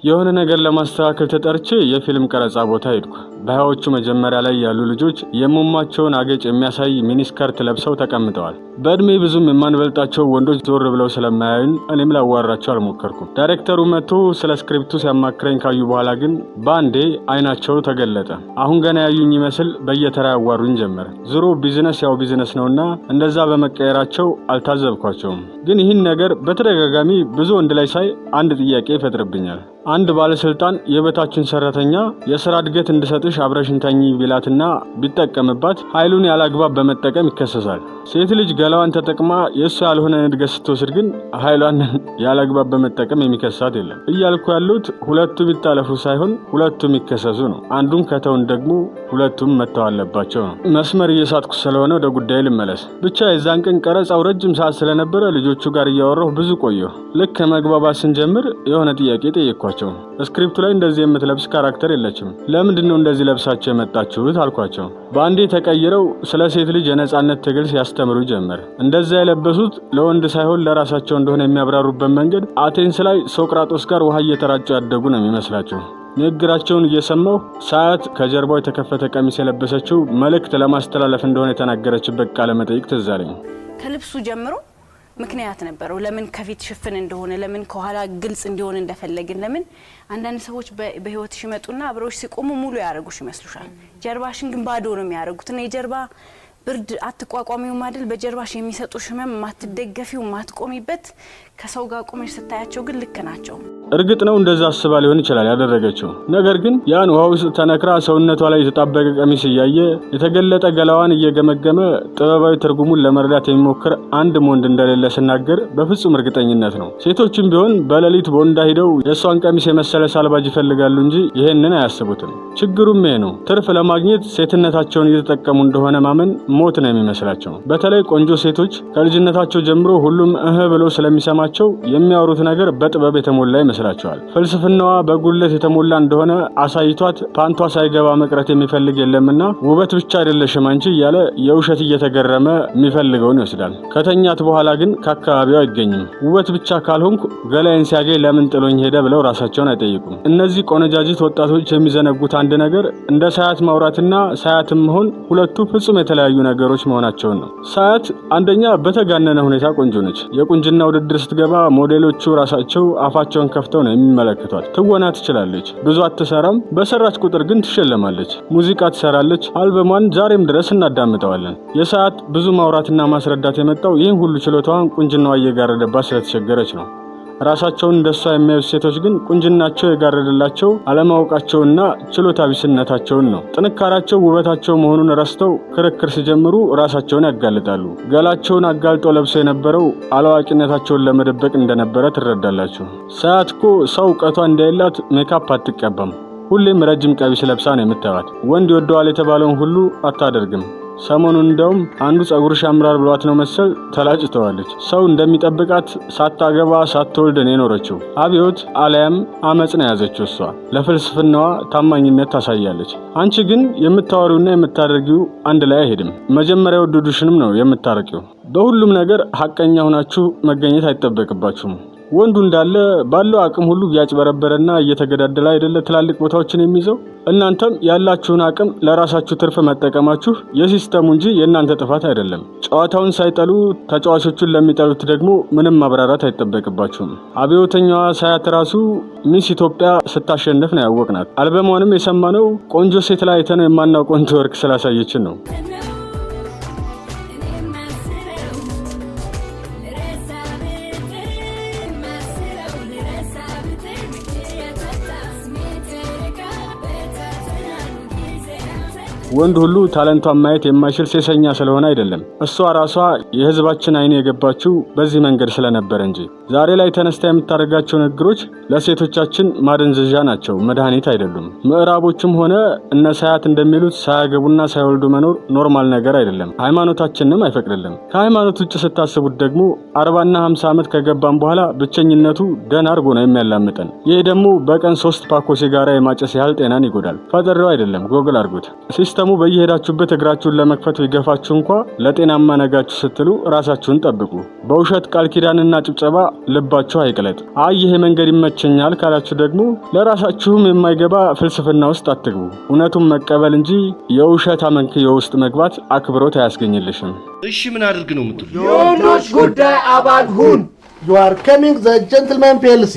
የሆነ ነገር ለማስተካከል ተጠርቼ የፊልም ቀረጻ ቦታ ሄድኩ። በሃያዎቹ መጀመሪያ ላይ ያሉ ልጆች የሙማቸውን አገጭ የሚያሳይ ሚኒስከርት ለብሰው ተቀምጠዋል። በእድሜ ብዙም የማንበልጣቸው ወንዶች ዞር ብለው ስለማያዩን እኔም ላዋራቸው አልሞከርኩም። ዳይሬክተሩ መጥቶ ስለ ስክሪፕቱ ሲያማክረኝ ካዩ በኋላ ግን ባንዴ አይናቸው ተገለጠ። አሁን ገና ያዩኝ ይመስል በየተራ ያዋሩኝ ጀመረ። ዙሮ ቢዝነስ ያው ቢዝነስ ነውና እንደዛ በመቀየራቸው አልታዘብኳቸውም። ግን ይህን ነገር በተደጋጋሚ ብዙ ወንድ ላይ ሳይ አንድ ጥያቄ ይፈጥርብኛል። አንድ ባለስልጣን የበታችን ሰራተኛ የሥራ እድገት እንድሰጥሽ አብረሽን ተኚ ቢላትና ቢጠቀምባት ኃይሉን ያላግባብ በመጠቀም ይከሰሳል። ሴት ልጅ ገላዋን ተጠቅማ የእሱ ያልሆነ እድገት ስትወስድ ግን ኃይሏን ያላግባብ በመጠቀም የሚከሳት የለም። እያልኩ ያሉት ሁለቱም ይታለፉ ሳይሆን ሁለቱም ይከሰሱ ነው። አንዱን ከተውን ደግሞ ሁለቱም መተው አለባቸው ነው። መስመር እየሳትኩ ስለሆነ ወደ ጉዳይ ልመለስ። ብቻ የዛን ቀን ቀረጻው ረጅም ሰዓት ስለነበረ ልጆቹ ጋር እያወራሁ ብዙ ቆየሁ። ልክ ከመግባባት ስንጀምር የሆነ ጥያቄ ጠየቅኳቸው። ስክሪፕቱ ላይ እንደዚህ የምትለብስ ካራክተር የለችም፣ ለምንድነው እንደዚህ ለብሳችሁ የመጣችሁት አልኳቸው። በአንዴ ተቀይረው ስለ ሴት ልጅ የነጻነት ትግል ሲያስተምሩ ጀመር። እንደዛ የለበሱት ለወንድ ሳይሆን ለራሳቸው እንደሆነ የሚያብራሩበት መንገድ አቴንስ ላይ ሶቅራጦስ ጋር ውሃ እየተራጩ ያደጉ ነው የሚመስላቸው። ንግግራቸውን እየሰማሁ ሳያት ከጀርባው የተከፈተ ቀሚስ የለበሰችው መልእክት ለማስተላለፍ እንደሆነ የተናገረችበት ቃለ መጠይቅ ትዝ አለኝ። ከልብሱ ጀምሮ ምክንያት ነበረው ለምን ከፊት ሽፍን እንደሆነ ለምን ከኋላ ግልጽ እንዲሆን እንደፈለግን ለምን አንዳንድ ሰዎች በህይወትሽ ይመጡና አብረውሽ ሲቆሙ ሙሉ ያረጉሽ ይመስሉሻል ጀርባሽን ግን ባዶ ነው የሚያረጉት እና የጀርባ ብርድ አትቋቋሚው ማድል በጀርባሽ የሚሰጡሽ ህመም ማትደገፊው ማትቆሚበት ከሰው ጋር ቆመሽ ስታያቸው ግን ልክ ናቸው። እርግጥ ነው እንደዛ አስባ ሊሆን ይችላል ያደረገችው። ነገር ግን ያን ውሃው ውስጥ ተነክራ ሰውነቷ ላይ የተጣበቀ ቀሚስ እያየ የተገለጠ ገላዋን እየገመገመ ጥበባዊ ትርጉሙን ለመረዳት የሚሞክር አንድ ወንድ እንደሌለ ስናገር በፍጹም እርግጠኝነት ነው። ሴቶችም ቢሆን በሌሊት ቦንዳ ሄደው የሷን ቀሚስ የመሰለ ሳልባጅ ይፈልጋሉ እንጂ ይሄንን አያስቡትም። ችግሩም ይሄ ነው። ትርፍ ለማግኘት ሴትነታቸውን እየተጠቀሙ እንደሆነ ማመን ሞት ነው የሚመስላቸው። በተለይ ቆንጆ ሴቶች ከልጅነታቸው ጀምሮ ሁሉም ብሎ ስለሚሰማቸው የሚያወሩት ነገር በጥበብ የተሞላ ይመስላቸዋል። ፍልስፍናዋ በጉልት የተሞላ እንደሆነ አሳይቷት ፓንቷ ሳይገባ መቅረት የሚፈልግ የለምና ውበት ብቻ አይደለሽም አንቺ እያለ የውሸት እየተገረመ የሚፈልገውን ይወስዳል። ከተኛት በኋላ ግን ከአካባቢው አይገኝም። ውበት ብቻ ካልሆንኩ ገላይን ሲያገኝ ለምን ጥሎኝ ሄደ ብለው ራሳቸውን አይጠይቁም። እነዚህ ቆነጃጅት ወጣቶች የሚዘነጉት አንድ ነገር እንደ ሳያት ማውራትና ሳያትም መሆን ሁለቱ ፍጹም የተለያዩ ነገሮች መሆናቸውን ነው። ሳያት አንደኛ በተጋነነ ሁኔታ ቆንጆ ነች። የቁንጅና ውድድር ስትገባ ሞዴሎቹ ራሳቸው አፋቸውን ከፍተው ነው የሚመለከቷት። ትወና ትችላለች፣ ብዙ አትሰራም፣ በሰራች ቁጥር ግን ትሸለማለች። ሙዚቃ ትሰራለች፣ አልበሟን ዛሬም ድረስ እናዳምጠዋለን። የሳያት ብዙ ማውራትና ማስረዳት የመጣው ይህን ሁሉ ችሎታዋን ቁንጅናዋ እየጋረደባት ስለተቸገረች ነው። ራሳቸውን እንደሷ የሚያዩ ሴቶች ግን ቁንጅናቸው የጋረደላቸው አለማወቃቸውና ችሎታ ቢስነታቸውን ነው። ጥንካሬያቸው ውበታቸው መሆኑን ረስተው ክርክር ሲጀምሩ ራሳቸውን ያጋልጣሉ። ገላቸውን አጋልጠው ለብሰው የነበረው አላዋቂነታቸውን ለመደበቅ እንደነበረ ትረዳላችሁ። ሳያት እኮ ሰው እውቀቷ እንዳይላት ሜካፕ አትቀባም። ሁሌም ረጅም ቀሚስ ለብሳ ነው የምታዩት። ወንድ ይወደዋል የተባለውን ሁሉ አታደርግም። ሰሞኑን እንደውም አንዱ ጸጉርሽ ያምራል ብሏት ነው መሰል ተላጭተዋለች። ሰው እንደሚጠብቃት ሳታገባ ሳትወልድ ነው የኖረችው። አብዮት አለያም አመጽ ነው ያዘችው። እሷ ለፍልስፍናዋ ታማኝነት ታሳያለች። አንቺ ግን የምታወሪውና የምታደርጊው አንድ ላይ አይሄድም። መጀመሪያ ወደዱሽንም ነው የምታርቂው። በሁሉም ነገር ሐቀኛ ሆናችሁ መገኘት አይጠበቅባችሁም። ወንዱ እንዳለ ባለው አቅም ሁሉ ያጭበረበረና እየተገዳደለ አይደለ ትላልቅ ቦታዎችን የሚይዘው። እናንተም ያላችሁን አቅም ለራሳችሁ ትርፍ መጠቀማችሁ የሲስተሙ እንጂ የእናንተ ጥፋት አይደለም። ጨዋታውን ሳይጠሉ ተጫዋቾቹን ለሚጠሉት ደግሞ ምንም ማብራራት አይጠበቅባችሁም። አብዮተኛዋ ሳያት ራሱ ሚስ ኢትዮጵያ ስታሸንፍ ነው ያወቅናት። አልበሟንም የሰማነው ቆንጆ ሴት ላይ አይተነው የማናውቀውን ትወርክ ስላሳየችን ነው። ወንድ ሁሉ ታለንቷን ማየት የማይችል ሴሰኛ ስለሆነ አይደለም። እሷ ራሷ የህዝባችን አይን የገባችው በዚህ መንገድ ስለነበር እንጂ ዛሬ ላይ ተነስታ የምታደርጋቸው ንግግሮች ለሴቶቻችን ማደንዘዣ ናቸው፣ መድኃኒት አይደሉም። ምዕራቦችም ሆነ እነ ሳያት እንደሚሉት ሳያገቡና ሳይወልዱ መኖር ኖርማል ነገር አይደለም፣ ሃይማኖታችንም አይፈቅድልም። ከሃይማኖት ውጭ ስታስቡት ደግሞ 40 እና 50 ዓመት ከገባን በኋላ ብቸኝነቱ ደና አርጎ ነው የሚያላምጠን። ይሄ ደግሞ በቀን 3 ፓኮ ሲጋራ የማጨስ ያህል ጤናን ይጎዳል። ፈጠረው አይደለም፣ ጎግል አርጉት። ሲስተሙ በየሄዳችሁበት እግራችሁን ለመክፈት ቢገፋችሁ እንኳን ለጤናማ ነጋችሁ ስትሉ ራሳችሁን ጠብቁ። በውሸት ቃል ኪዳንና ጭብጨባ ልባችሁ አይቅለጥ። ይሄ መንገድ ይመቸኛል ካላችሁ ደግሞ ለራሳችሁም የማይገባ ፍልስፍና ውስጥ አትግቡ። እውነቱን መቀበል እንጂ የውሸት አመንክዮ ውስጥ መግባት አክብሮት አያስገኝልሽም። እሺ ምን አድርግ ነው የምትሉ? የወንዶች ጉዳይ አባል ሁን። You are coming the gentleman PLC